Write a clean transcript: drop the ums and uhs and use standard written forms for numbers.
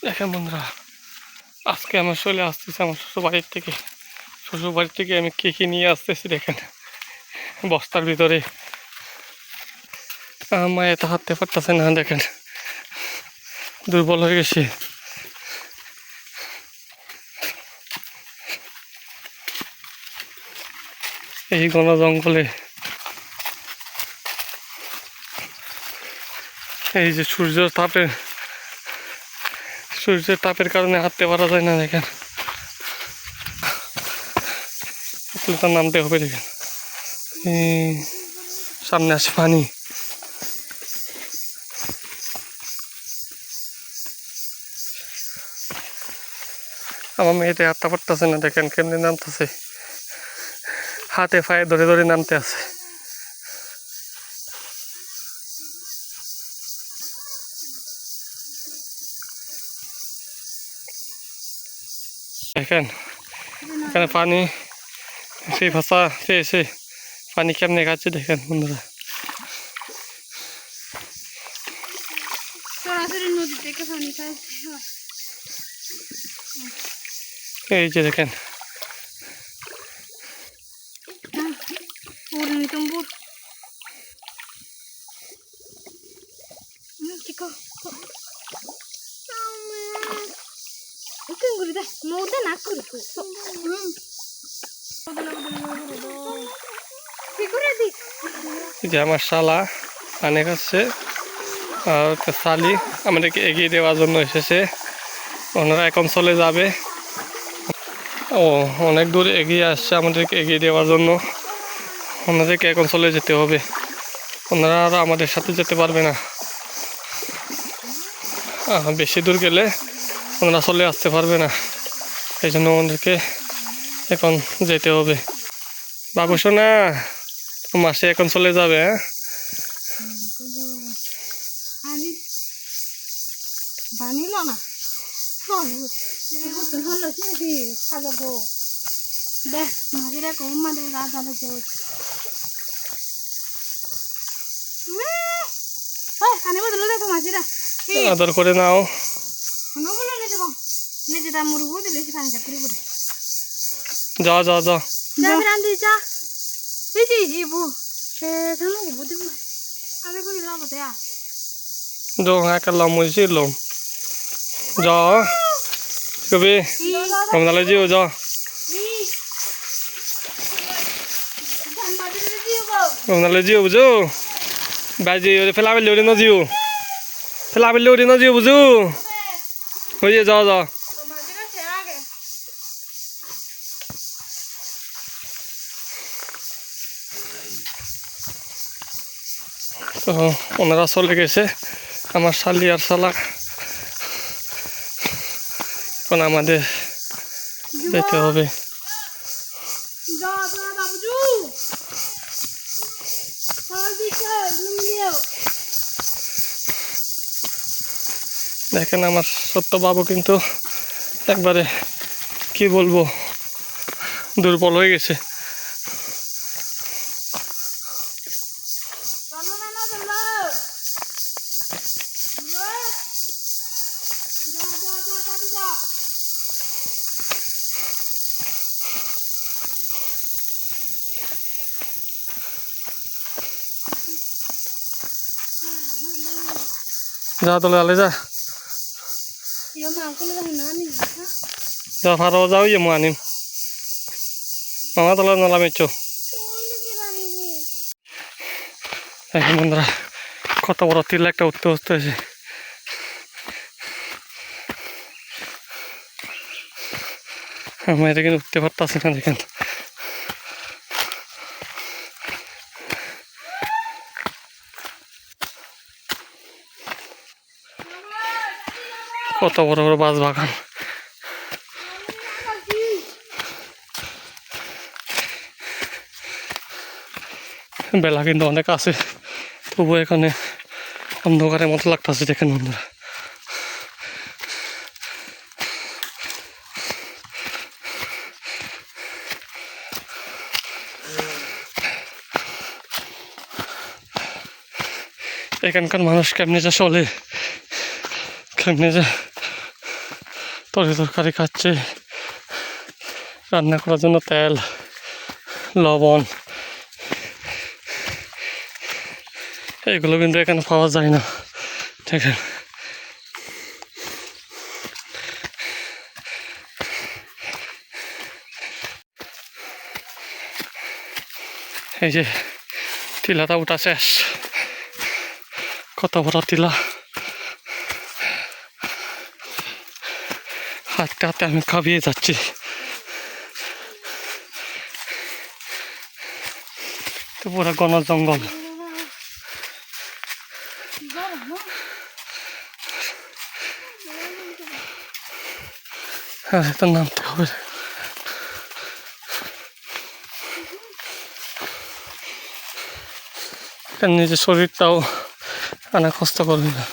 দেখেন বন্ধুরা, আজকে আমার চলে আসতেছে আমার শ্বশুর বাড়ির থেকে আমি কি নিয়ে আসতেছি দেখেন। বস্তার ভিতরে মা এত হাঁটতে পারতেছে না, দেখেন দুর্বল হয়ে গেছি। এই ঘন জঙ্গলে এই যে সূর্যের তাপের কারণে হাঁটতে পারা যায় না। দেখেন তার নামতে হবে। দেখেন সামনে আসে পানি। আমার মেয়েতে হাঁটতে পারতেছে না, দেখেন কেমনি নামতেছে, হাতে পায়ে ধরে ধরে নামতে আছে। দেখেন এখানে পানি, সেই ভাষা সে পানি কেমনে খাচ্ছে দেখেন বন্ধুরা। এই যে দেখেন যে আমার শালা পানি খাচ্ছে আর শালি আমাদেরকে এগিয়ে দেওয়ার জন্য এসেছে। ওনারা এখন চলে যাবে। অনেক দূর এগিয়ে আসছে আমাদেরকে এগিয়ে দেওয়ার জন্য। ওনাদেরকে এখন চলে যেতে হবে, ওনারা আর আমাদের সাথে যেতে পারবে না। বেশি দূর গেলে ওনারা চলে আসতে পারবে না, এই জন্য ওনাদেরকে এখন যেতে হবে। বাবু সোনা, মাসে এখন চলে যাবে। আদর করে নাও। যাও যাও যাও যাও, হ্যাঁ করলাম মুঝে লম যাও কবি কমনালে জিও যাও। কমনালে জিও বুঝো বাজি ফেলা বেলে উড়ে নজিও, ফেলা বেলে উড়ে নজিও বুঝো বুঝিয়ে যাও যাও। তো ওনারা চলে গেছে, আমার শালি আর শালা। এখন আমাদের যেতে হবে। দেখেন আমার ছোট্ট বাবু কিন্তু একবারে কি বলবো দুর্বল হয়ে গেছে। যা তোলে আলে যা যা ফারো যাও, ইয়ে মো আনিম মামা তোলা নলা মেচো। দেখেন বন্ধুরা কত বড় তিল একটা উঠতে হয়েছে। আমি এটা কিন্তু উঠতে পারতেছি না। দেখেন কত বড় বড় বাঁশ বাগান। বেলা কিন্তু অনেক আছে, তবু এখানে অন্ধকারের মতো লাগতেছে। দেখেন বন্ধুরা এখানকার মানুষ কেমনে যা চলে, কেমনে যা তরকারি খাচ্ছে, রান্না করার জন্য তেল, লবণ, এগুলো কিন্তু এখানে পাওয়া যায় না। দেখেন এই যে টিলাটা উঠা শেষ, কত বড় টিলা। হাঁটতে হাঁটতে আমি কাঁপিয়ে যাচ্ছি। পুরো ঘন জঙ্গল। হ্যাঁ, তো নামতে হবে। নিজের শরীরটাও আনা কষ্ট করবে না।